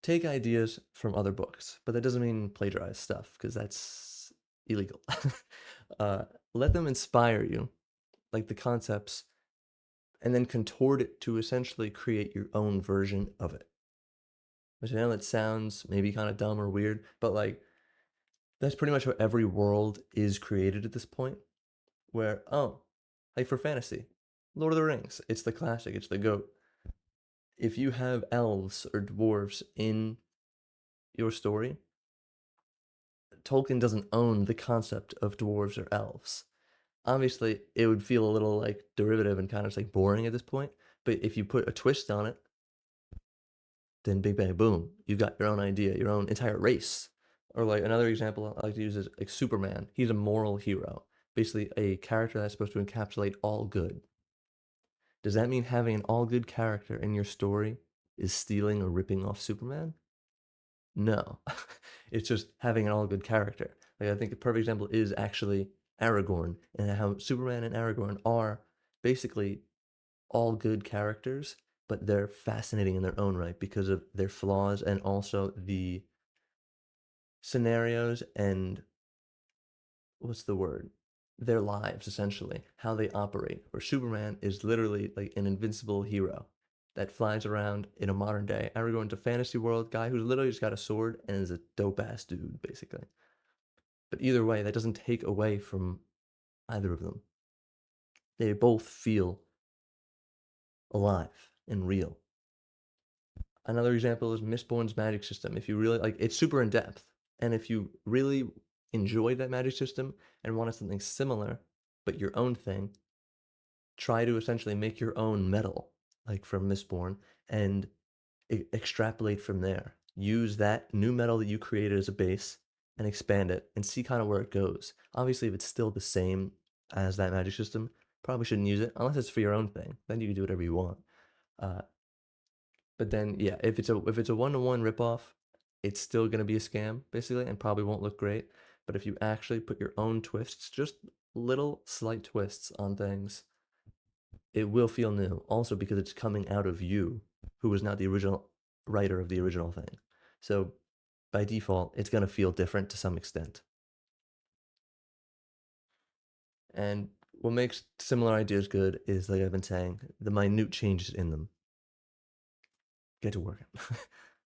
take ideas from other books, but that doesn't mean plagiarize stuff because that's illegal. uh, let them inspire you, like the concepts, and then contort it to essentially create your own version of it. Which I know that sounds maybe kind of dumb or weird, but like that's pretty much how every world is created at this point. Where, oh, like for fantasy, Lord of the Rings, it's the classic, it's the GOAT. If you have elves or dwarves in your story, Tolkien doesn't own the concept of dwarves or elves. Obviously, it would feel a little like derivative and kind of like boring at this point, but if you put a twist on it, then big bang boom, you've got your own idea, your own entire race. Or like another example I like to use is like Superman. He's a moral hero, basically a character that's supposed to encapsulate all good. Does that mean having an all good character in your story is stealing or ripping off Superman? No. It's just having an all good character. Like I think a perfect example is actually Aragorn and how Superman and Aragorn are basically all good characters, but they're fascinating in their own right because of their flaws and also the scenarios and what's the word? Their lives essentially, how they operate. Where Superman is literally like an invincible hero that flies around in a modern day. Aragorn's a fantasy world guy who's literally just got a sword and is a dope ass dude, basically. But either way, that doesn't take away from either of them. They both feel alive and real. Another example is Mistborn's magic system. If you really like, it's super in depth, and if you really enjoy that magic system and wanted something similar, but your own thing, try to essentially make your own metal, like from Mistborn, and extrapolate from there. Use that new metal that you created as a base and expand it and see kind of where it goes. Obviously, if it's still the same as that magic system, probably shouldn't use it unless it's for your own thing. Then you can do whatever you want. Uh, but then, yeah, if it's a one-to-one ripoff, it's still gonna be a scam basically, and probably won't look great. But if you actually put your own twists, just little slight twists on things, it will feel new. Also because it's coming out of you, who was not the original writer of the original thing. So by default, it's gonna feel different to some extent. And what makes similar ideas good is, like I've been saying, the minute changes in them. Get to work.